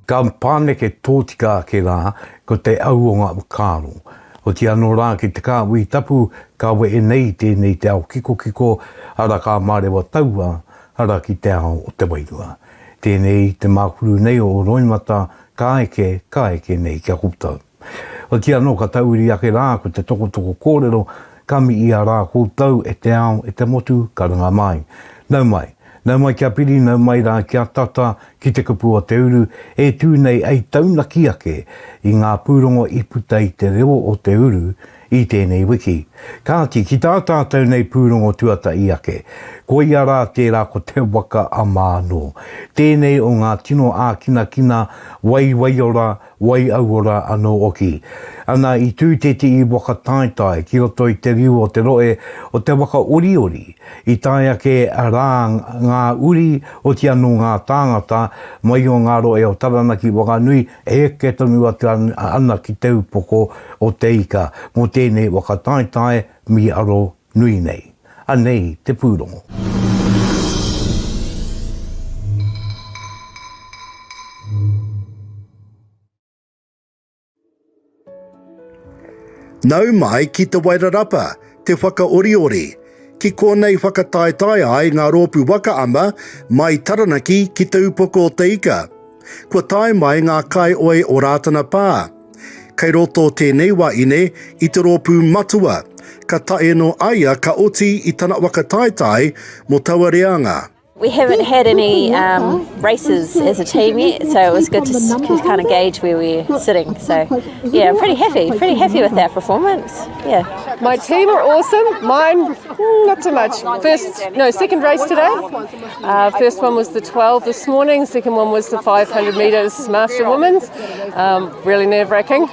Ka pāneke tōtika ke rā, ko te au o ngā kāro. O te anō rā ki te kāhui tapu, ka we e nei tēnei te ao kiko, ara ka mārewa taua, ara ki te ao o te wairua. Tēnei te mākuru nei o roimata, ka eke nei kia kutau. O te anō ka tauri ake rā ko te toko kōrero, kami i a rā koutou e te ao, e te motu, ka runga mai. Nau mai kia piri, nau mai rā kia tata, ki te kupu o te uru, e tūnei ei taunaki ake i ngā pūrongo i puta i te reo o te uru, i tēnei wiki. Kāti, ki tātātou nei pūrongo tuata i ake, ko ia rā tērā ko te waka a māno. Tēnei o ngā tino ā kina, wai ora, wai auora anō oki. Ana i tūteti i waka tai, ki roto i Te Reo o te rohe, o te Whakaoriori. I tai ake a rā ngā uri o te anō ngā tāngata, mai o ngā rohe o taranaki whanui, e ke tonu atu ana ki te upoko o te ika, mō tēnei waka tai, mi aro nui nei. Anei te pūrongo. Nau mai ki te wairarapa, te Whakaoriori, ki konei whakataetai ai ngā rōpū waka ama mai taranaki ki te upoko o te ika. Kua tae mai ngā kai oe o rātana pā. Kei roto tēnei wā ine i te rōpū mātua, ka tae no aia ka oti i tana whakataetai mo taua reanga. We haven't had any races as a team yet, so it was good to kind of gauge where we're sitting. So, yeah, I'm pretty happy with our performance. Yeah. My team are awesome. Mine, not so much. Second race today. First one was the 12 this morning. Second one was the 500 metres Master Women's. Really nerve-wracking,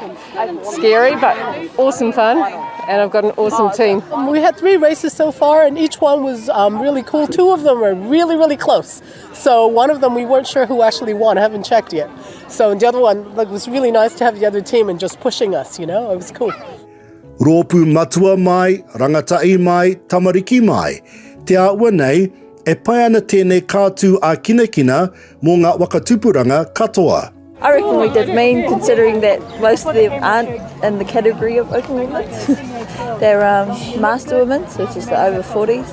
scary, but awesome fun. And I've got an awesome team. We had 3 races so far, and each one was really cool. 2 of them were really close. So one of them we weren't sure who actually won. I haven't checked yet. So the other one, it was really nice to have the other team and just pushing us, you know? It was cool. Rōpū matua mai, rangatai mai, tamariki mai. Te āua nei, e pai ana tēnei kātū a kinakina mō ngā wakatupuranga katoa. I reckon we did mean, considering that most of them aren't in the category of open women's. They're master women's, which is the over 40s.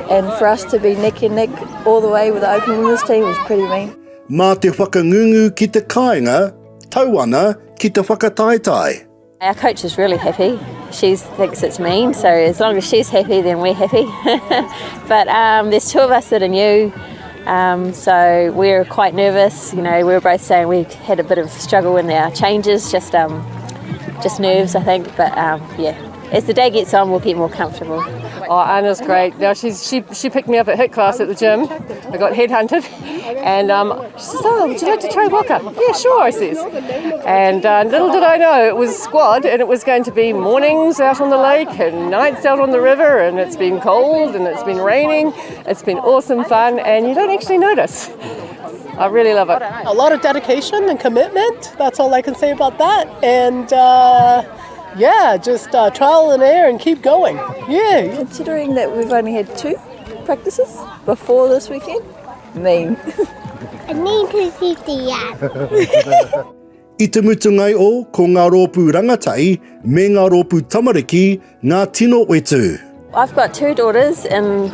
And for us to be neck and neck all the way with the open women's team was pretty mean. Mā te whakangungu ki te kāinga, tauana ki te whakataetai. Our coach is really happy. She thinks it's mean, so as long as she's happy, then we're happy. But there's 2 of us that are new. So we're quite nervous, you know, we were both saying we had a bit of struggle in our changes, just nerves I think, but yeah, as the day gets on we'll get more comfortable. Oh, Anna's great. Now she picked me up at HIIT class at the gym. I got headhunted, and she says, "Oh, would you like to try waka?" "Yeah, sure," I says. And little did I know it was squad, and it was going to be mornings out on the lake and nights out on the river, and it's been cold and it's been raining. It's been awesome fun, and you don't actually notice. I really love it. A lot of dedication and commitment. That's all I can say about that. And yeah, just trial and error and keep going. Yeah. Considering that we've only had 2 practices before this weekend, mean. I need to see the I te mutungai o ko ngā rōpū rangatai me ngā rōpū tamariki ngā tino wetu. I've got 2 daughters in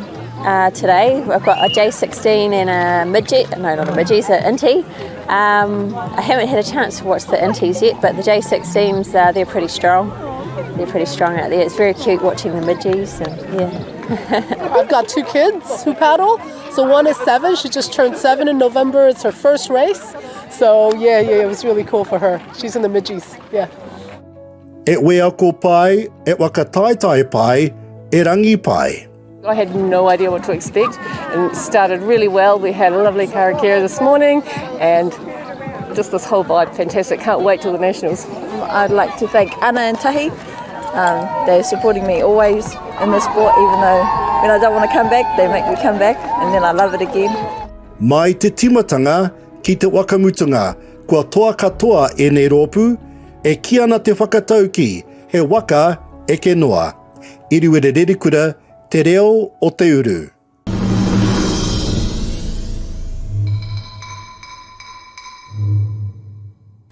today. I've got a J16 and a midget, no not a midget, it's an intie. I haven't had a chance to watch the inties yet, but the J16s, they're pretty strong. They're pretty strong out there. It's very cute watching the midgies, and yeah. I've got 2 kids who paddle. So one is 7, she just turned 7 in November, it's her first race. So yeah, it was really cool for her. She's in the midgies, yeah. E wea ko pai, e wakataetai pai, e rangi pai. I had no idea what to expect, and it started really well. We had a lovely karakera this morning, and just this whole vibe, fantastic. Can't wait till the Nationals. I'd like to thank Anna and Tahi. They're supporting me always in the sport, even though when I don't want to come back, they make me come back, and then I love it again. Mai te timatanga ki te wakamutunga, kua toa katoa e nei rōpū, e ki ana te whakatauki, he waka e ke noa. Iriwere rerikura, Te Reo o te uru. Thank you.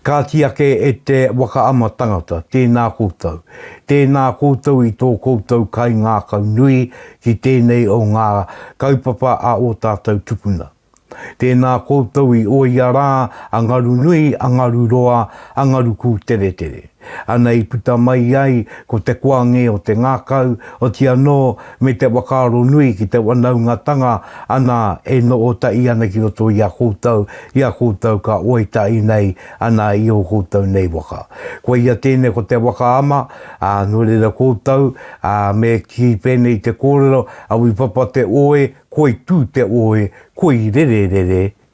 Ka tiake e te wakaama tangata, tēnā koutou. Tēnā koutou i tō koutou kai ngā kaunui ki tēnei o ngā kaupapa a o tātou tupuna. Tēnā koutou i oia rā, angaru nui, angaru roa, angaru ku tere tere. Anei puta mai ai ko te kuange o te ngākau, o te anō me te wakaro nui ki te wanaungatanga, ana e no o tai ana ki roto i a koutou ka oitai nei, ana i o koutou nei waka. Ko ia tēnei ko te waka ama, no rera koutou, me ki pēnei te kōrero, au i papa te oe, koi tū te oe, koi rere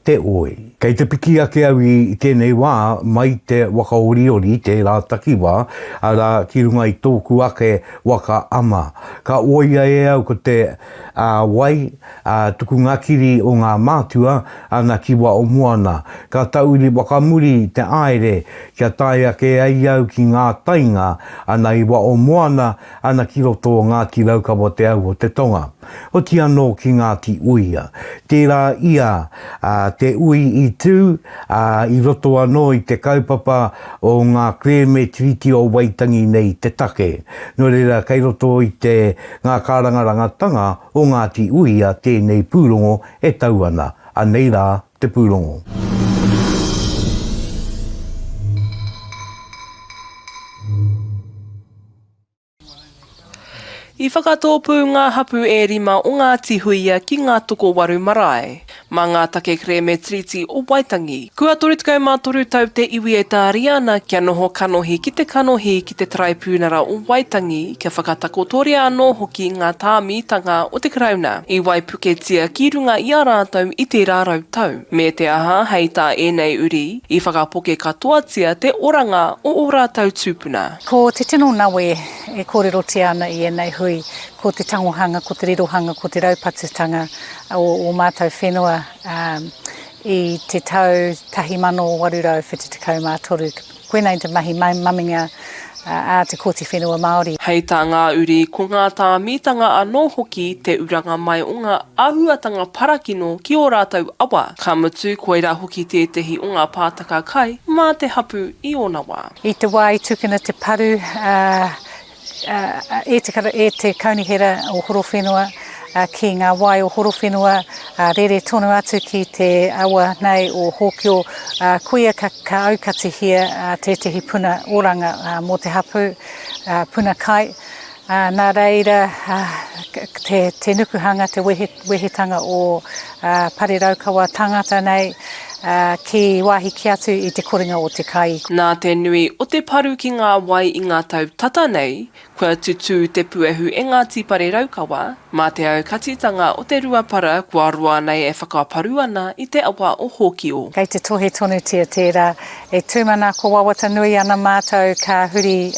te oe. Kei te piki ake au i tēnei wā, mai te Whakaoriori, te Arataki wā, ara ki runga i tōku ake waka ama. Ka oia e au ko te wai, tuku ngakiri o ngā mātua, ana ki wa o moana. Ka tauri wakamuri te aere, kia tai ake ai au ki ngā tainga, ana i wa o moana, ana ki roto o Ngāti Raukawa te au o te tonga. O ti anō ki Ngāti Huia. Tērā ia, te ui i tū, i roto anō i te kaupapa o ngā kreme triti o waitangi nei te take. No reira, kei roto i te ngā kārangarangatanga o Ngāti Huia, tēnei pūrongo e tau ana. Anei rā te pūrongo. I whakatōpū ngā hapu e rima o Ngāti Huia ki ngā toko waru marae, mā ngā take kreme triti o Waitangi. Kua 33 tau te iwi e tāriana kia noho kanohi ki te Te Taraipiunara o Waitangi kia whakatakotoria anō hoki ngā tāmitanga o te krauna. I waipuketia ki runga i a rātou i te rārau tau. Me te aha hei tā enei uri, i whakapoke katoatia te oranga o rātou tūpuna. Ko te tino nawe e kōrero te ana i enei hui, ko te tangohanga, ko te rirohanga, ko te raupatutanga o mātou whenua i te tau 1843. Koenei te mahi maminga a te kōti whenua Māori. Hei tā ngā uri, ko ngā tāmitanga anō hoki te uranga mai o ngā āhuatanga parakino ki o rātou awa. Ka mutu koeira hoki tētehi o ngā pātaka kai mā te hapu i ona wā. I te wā i tukuna te paru, e te kaunihera o horo whenua, ki ngā wai o horo whenua, rere tonu atu ki te awa nei o hōkio, kuia ka aukati hia tētehi puna oranga mō te hapu, puna kai. Nā reira, te nukuhanga, te wehetanga o Pare Raukawa tangata nei, ki wāhi ki atu i te koringa o te kai. Nā te nui o te paru ki ngā wai i ngā tau tata nei, kua tutu te puehu e Ngāti Pare Raukawa, mā te aukatitanga o te ruapara kua roa nei e whakaparu ana i te awa o Hōkio. Kei te tohe tonu tia tērā, e tūmana ko wawata nui ana mātou ka huri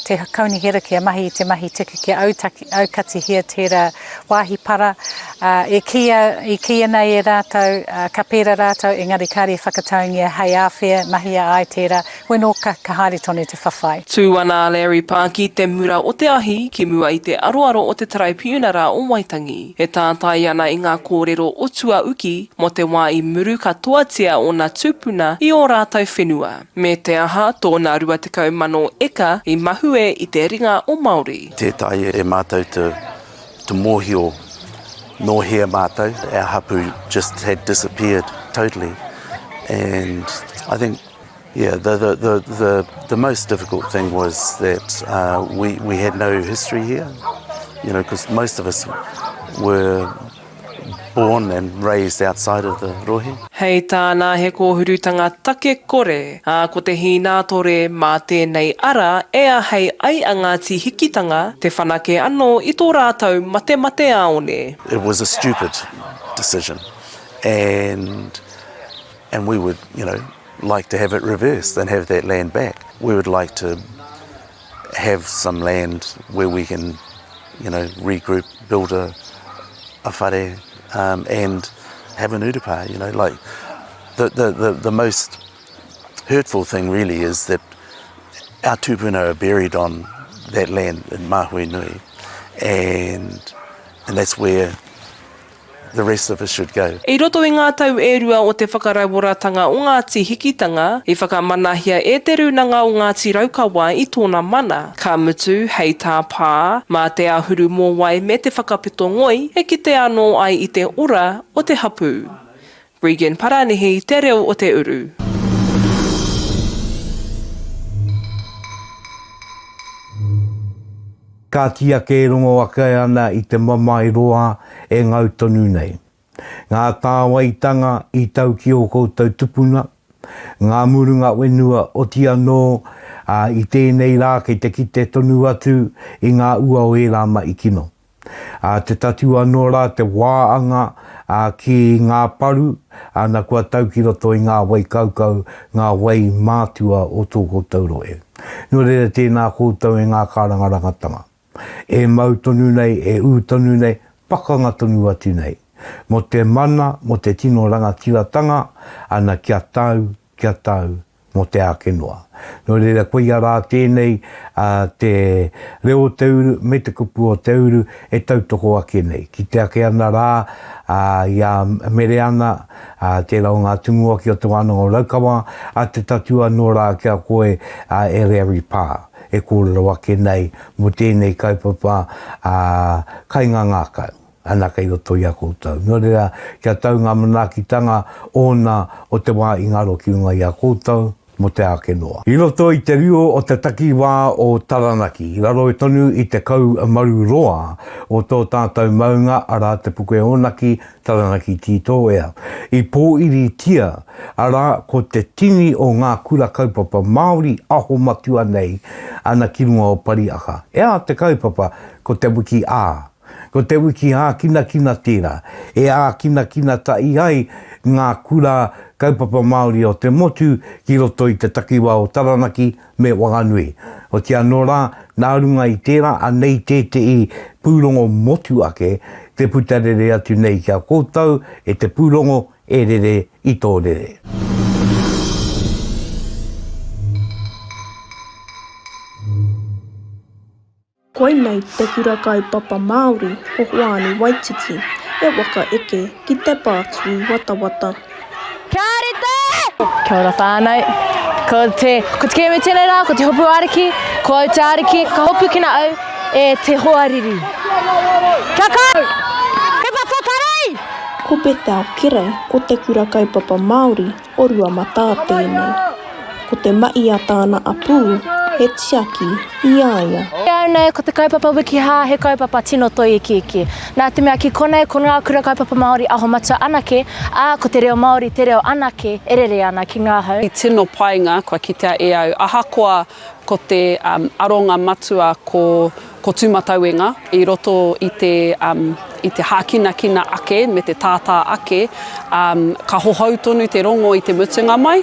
te kaunihera kia mahi i te mahi tika kia aukati hia tērā wāhi para. E kia nei e rātou, ka pēra rātou, engari kāre whakataungia hei āwhia, mahi a ai tērā, weno ka haere tonu te whawhai. Tū ana Larry Pāki te mura o te ahi ki mua i te aroaro o te Taraipiunara o Waitangi. E tātai ana i ngā kōrero o tua uki mo te wā i muru katoatia o ngā tūpuna i o rātou whenua. Me te aha tōna 20 mano eka i mahue i te ringa o Māori. Tētai e mātou te mōhio no hea mātou. Our hapu just had disappeared totally. And I think, yeah, the most difficult thing was that we had no history here, you know, because most of us were born and raised outside of the rohe. Hei tāna he kōhurutanga take kore, ko te hīnātore mā tēnei ara, ea hei ai a Ngāti hikitanga, te whanake anō i tō rātou mate aone. It was a stupid decision, and we would, you know, like to have it reversed and have that land back. We would like to have some land where we can, you know, regroup, build a whare, and have an urupa, you know, like the most hurtful thing really is that our tūpuna are buried on that land in Mahui Nui, and that's where the rest of us should go. I roto i ngā tau e rua o te whakarauoratanga o Ngāti Hikitanga, i whakamanahia e te runanga o Ngāti Raukawa i tōna mana, ka mutu hei tā pā, mā te ahuru mō wai me te whakapito ngoi, e ki te anō ai i te ora o te hapu. Regan Paranihi, Te Reo o te uru. Ka tia ke rongo ake ana i te mamai roa e ngau tonu nei. Ngā tāwaitanga i tau ki o koutou tupuna, ngā murunga wenua o ti anō i tēnei rā kei te kite tonu atu i ngā ua o e rā mai kino. Te tatu anō rā te wāanga ki ngā paru, na kua tau ki roto i ngā wai kaukau, ngā wai mātua o tō koutou rohe. Nō reira tēnā koutou e ngā kārangarangatanga. E mau tonu nei, e u tonu nei, pakanga tonu atu nei. Mo te mana, mo te tino rangatiratanga, ana kia tau, mo te ākenua. Nō reira koia rā tēnei, te reo te uru, me te kupu o te uru, e tautoko ake nei. Ki te ake ana rā, ia mere ana, te rau ngā tumua ki o te wānanga o Raukawa, te tatua nō rā kia koe e reari pā. E kōrero ake nei, mo tēnei kaupapa, kai ngā ngākau, ana kei roto i a koutou. Nō reira, kia tau ngā manakitanga ona o te wā i ngaro ki unga i a koutou, mo te ākenoa. I roto i te rio o te takiwā o Taranaki, i raro e tonu i te kau maru roa o tō tātou maunga ara te puke onaki Taranaki tito ea. I pōiri tia ara ko te tini o ngā kura kaupapa Māori aho matua nei ana kirunga o Pariaka. Ea te kaupapa ko te wiki ā. Ko te wiki ā kina tērā. E ā kina ta i ai ngā kura kaupapa Māori o te motu ki roto i te takiwā o Taranaki me whānui. O te anō rā, nā runga i tērā, anei te i pūrongo motu ake, te putarere atu nei kia koutou, e te pūrongo e rere i tō rere. Koinei te kura kaupapa Māori o whānui Waititi, e waka eke ki te pātui watawata. Kia ora whānau, ko te kēmu tēnei rā, ko te hopu ariki, ko au te ariki, ka hopu kina au, e te hoariri. Kia kau! Ke papa tarei! Ko pete au kere o te kura kaupapa Māori o rua mata tēnei. Ko te mai a tāna apū, he tiaki i aia. Nei, ko te kaupapa wiki hā, he kaupapa tino toi iki. Nā te mea ki konei, ko ngā kura kaupapa Māori aho matua anake, ko te reo Māori, te reo anake, e rere ana ki ngā hau. I tino painga, kua kitea e au, ahakoa ko te aronga matua ko tūmatauenga, i roto i te hākina ake, me te tātā ake, ka hohau tonu te rongo i te mutunga mai,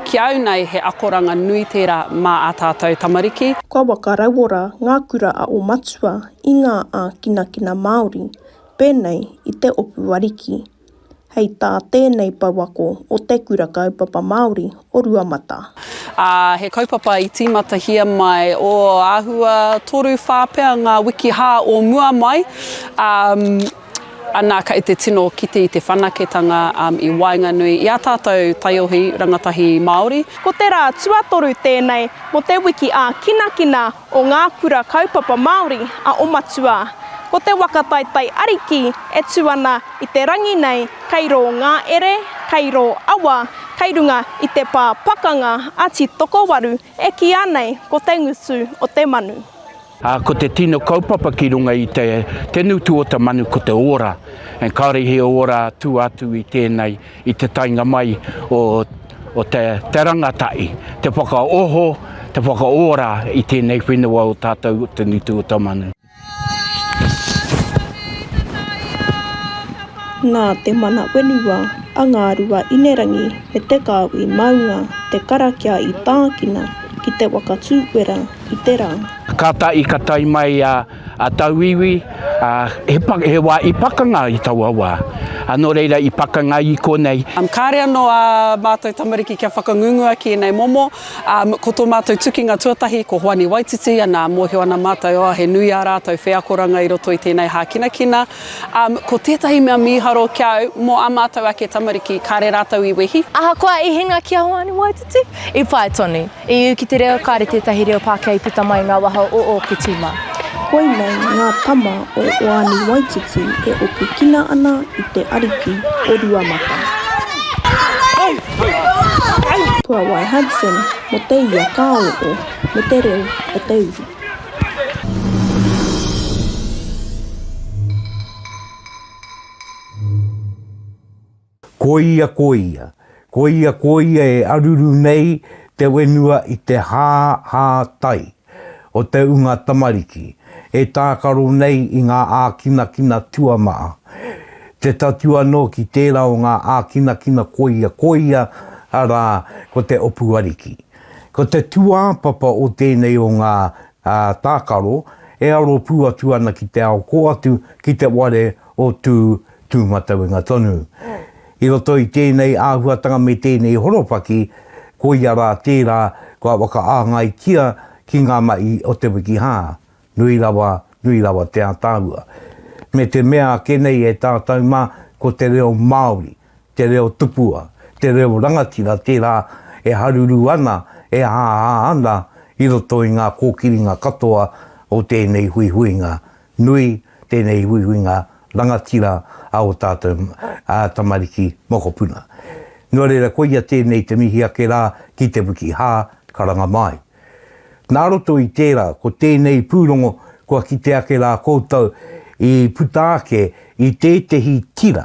ki au nei he akoranga nui tērā mā a tātou tamariki. Kua waka rauora ngā kura a o matua i ngā a kina Māori, pēnei i te opu wariki. Hei tā tēnei pauako o te kura kaupapa Māori o Ruamata. He kaupapa i tīmata hia mai o āhua toru whāpea ngā wiki hā o mua mai. Ana ka i te tino kite i te whanaketanga i Wainganui i a tātou taiohi rangatahi Māori. Ko te rā tuatoru tēnei mo te wiki a kina o ngā kura kaupapa Māori a o matua. Ko te wakataitai ariki e tuana i te rangi nei, kei ro ngā ere, kei ro awa, kei runga i te pā pakanga ati tokowaru e ki anei ko te ngusu o te manu. Ko te tino kaupapa ki runga i te nutu o te manu ko te ora. Kāre he ora tū atu i tēnei, i te tainga mai o te rangatai, te whakaoho, te whakaora i tēnei whenua o tātou te nutu o te manu. Nā te mana wenua, a ngā rua inerangi me te kāhui maunga, te karakia i tākina ki te waka tūwera i te rā. Kātai ka tai mai a tauiwi, he wā I pakanga I tau awa. Anō reira I pakanga I konei. Kāre anō a mātou tamariki kia whakangungua ki nei momo. Ko tō mātou tukinga tuatahi, ko Hoani Waititi, ana mōhio ana mātou he nui a rātou wheakoranga I roto I tēnei hākinakina. Ko tētahi mea mīharo kia au, mō a mātou ake tamariki, kāre rātou I wehi. Ahakoa I hinga ki a Hoani Waititi, I whai tonu. I uki te reo, kāre tētahi reo Pākei puta mai ngā waha o ki tīma. Koinei ngā tama o Hoani Waititi e oku kina ana I te ariki o Ruamata. Tua Wai Hudson, mo te ia kāo mo Te Reo e te uru. Koia e aruru nei te wenua I te hā-hā-tai o te unga tamariki. E tākaro nei I ngā ākinakina tuamaa. Te tatua no ki tērā o ngā ākinakina koia ara ko te opu ariki. Ko te tuāpapa o tēnei o ngā tākaro e aro pūatu ana ki te ao ko atu ki te ware o tūmatawenga tonu. I roto I tēnei āhuatanga me tēnei horopaki, koia rā tērā kua waka āngai kia ki ngā mai o te wiki hā. Nui rawa te ātāua. Me te mea kenei e tātou mā ko te reo Māori, te reo tupua, te reo rangatira tērā e haruru ana, e hā ana I roto I ngā kōkiringa katoa o tēnei huihuinga. Nui tēnei huihuinga rangatira a o tātou tamariki mokopuna. Nō reira koia tēnei te mihi ake rā ki te wiki hā karanga mai. Nā roto I tērā, ko tēnei pūrongo kua ki te ake rā koutou I putaake I tētehi tira.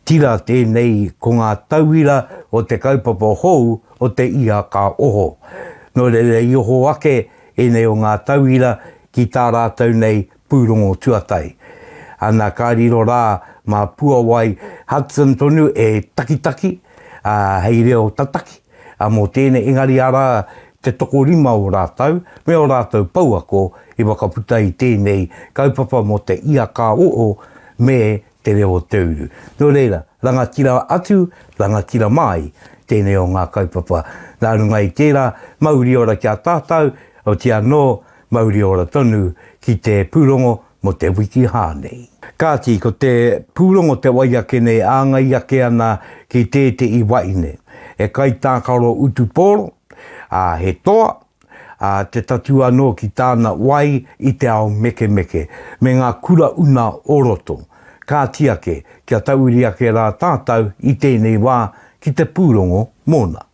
Tira tēnei ko ngā tauira o te kaupapa hou o te ia ka oho. Nō reira I oho ake e nei o ngā tauira ki tā rātou nei pūrongo tuatai. Ana kāriro rā mā pua wai Hudson tonu e takitaki, hei reo tataki. Mō tēnei engari ara te toko rima o rātou, me o rātou pauako I wakaputa I tēnei kaupapa mo te ia kā oo me te reo teuru. Nō reira, rangatira atu, rangatira mai, tēnei o ngā kaupapa. Nā runga I tērā, mauri ora kia tātou, o tia no, mauri ora tonu, ki te pūrongo mo te wiki hānei. Kāti, ko te pūrongo te waiake nei, āngai ake ana ki te I waine. E kai tākaro utu pōro, he toa, te tatua no ki tāna wai I te ao meke, me ngā kura una o roto. Kā tiake, kia tauri ake rā tātou I tēnei wā ki te pūrongo mōna.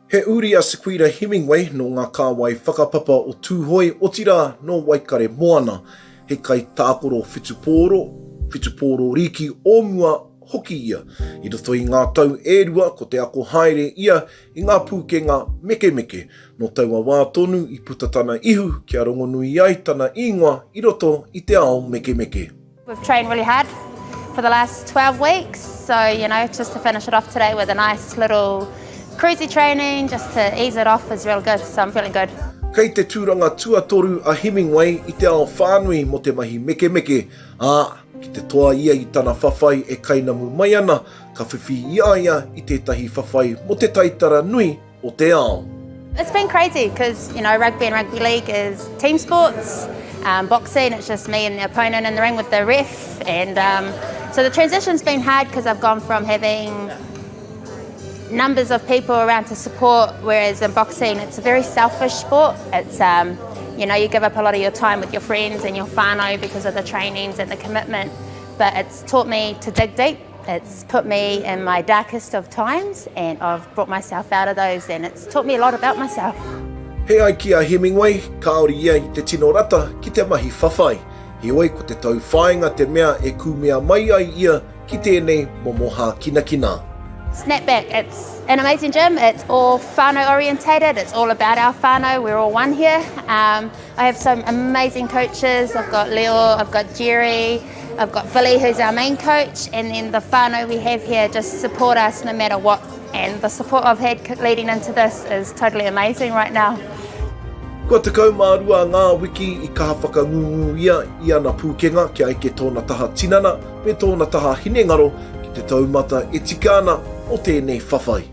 He uri a Sequira Hemingway no ngā kāwai whakapapa o tūhoi o tira no Waikare Moana. He kai tākoro whitupōro riki ōmua hoki ia. I roto I ngā tau ērua ko te ako haere ia I ngā pūkenga meke no taua wā tonu I putatana ihu kia rongonui ai tana ingoa I roto I te ao meke. We've trained really hard for the last 12 weeks, so just to finish it off today with a nice little cruisy training just to ease it off is real good, so I'm feeling good. Kei te tūranga tuatoru a Hemingway I te ao whānui mo te mahi meke, ki te toa ia I tana whawhai e kainamu mai ana, ka whiwhi ia I tētahi whawhai mo te taitara nui o te ao. It's been crazy because, rugby and rugby league is team sports. Boxing, it's just me and the opponent in the ring with the ref. And so the transition's been hard because I've gone from having numbers of people around to support, whereas in boxing it's a very selfish sport. It's you give up a lot of your time with your friends and your whānui because of the trainings and the commitment, but it's taught me to dig deep. It's put me in my darkest of times and I've brought myself out of those, and it's taught me a lot about myself. He ai ki a Hemingway, kaori ia I te tino rata ki te mahi whawhai. He oi ko te tau whāinga te mea e kumea mai ai ia ki tēnei momoha kinakina. Snapback, it's an amazing gym. It's all whānau orientated. It's all about our whānau. We're all one here. I have some amazing coaches. I've got Leo, I've got Jerry, I've got Billy, who's our main coach, and then the whānui we have here just support us no matter what. And the support I've had leading into this is totally amazing right now. Kua te kaumārua ngā wiki I kaha whakangungu ia na pūkenga kia eke tōna taha tinana me tōna taha hinengaro ki te taumata e tikana o tēnei whawhai.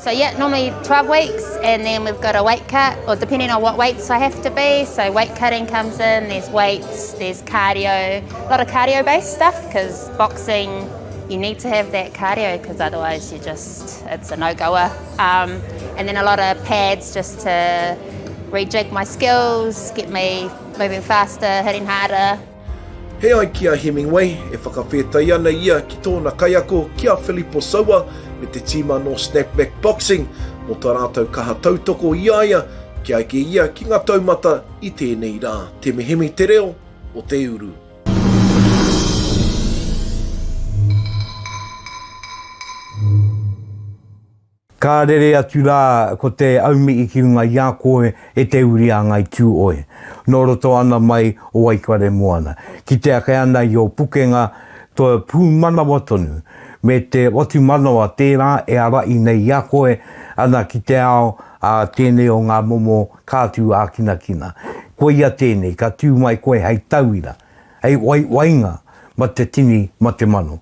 So yeah, normally 12 weeks, and then we've got a weight cut, or depending on what weights I have to be. So weight cutting comes in, there's weights, there's cardio, a lot of cardio based stuff, because boxing, you need to have that cardio, because otherwise it's a no-goer. And then a lot of pads just to rejig my skills, get me moving faster, hitting harder. He ai kia Hemingway, e whakawhetai ana ia ki tōna kaiako kia Filippo Saua me te tīma no Snapback Boxing o tā rātou kaha tautoko iaia kia eke ia ki ngā taumata I tēnei rā. Te mehemi Te Reo o te uru. Ka rere atu rā ko te aumi I ki runga ia koe e te uri a ngai tū oe. Nō roto ana mai o waikare moana. Ki te ake ana I o pukenga toa pūmanawa tonu. Me te watu manawa tērā e ara I nei ia koe ana ki te ao a tēnei o ngā momo kātu a kina kina. Ko ia tēnei ka tū mai koe hei tauira. Hei wainga ma te tini ma te mano.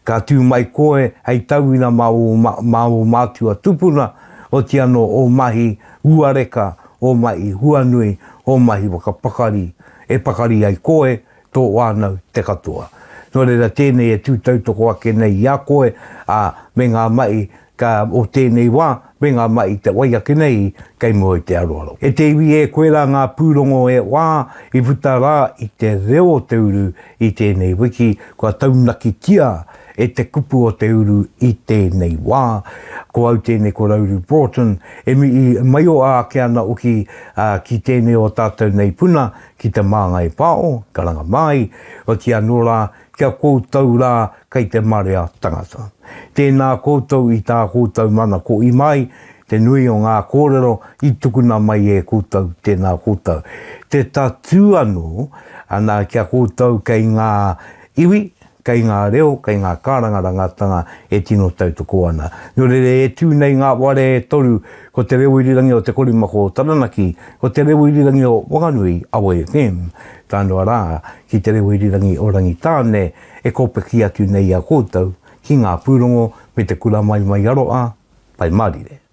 Ka tū mai koe hei tauina ma o mātua tupuna o te ano o mahi uareka, o mahi huanui, o mahi wakapakari, e pakari ai koe tō wānau te katoa. Nō reira tēnei e tūtautoko ake nei ia koe me ngā mai o tēnei wā, me ngā mai te wai ake nei kei moe te aroaro. E te iwi e koera ngā pūrongo e wā I puta rā I te reo te uru I tēnei wiki, kua taunaki tia e te kupu o te uru I tēnei wā. Ko au tēnei ko Rauru Broughton, e mai o ake ana uki ki tēnei o tātou nei puna, ki te māngai pāo, karanga mai, o te anora, kia koutou rā kei te marea tangata. Tēnā koutou I tā koutou mana ko I mai, te nui o ngā kōrero, I tukuna mai e koutou, tēnā koutou. Te tatu anō, ana kia koutou kei ngā iwi, kei ngā reo, kei ngā kāranga rangatanga e tino tautoko ana. Nō rere e tūnei ngā ware e toru ko te reo irirangi o te korimako taranaki, ko te reo irirangi o whanui awe FM. Tānoa rā, ki te reo irirangi o rangi tāne, e kope ki atu nei a koutou, ki ngā pūrongo me te kura mai mai aroa, pai marire.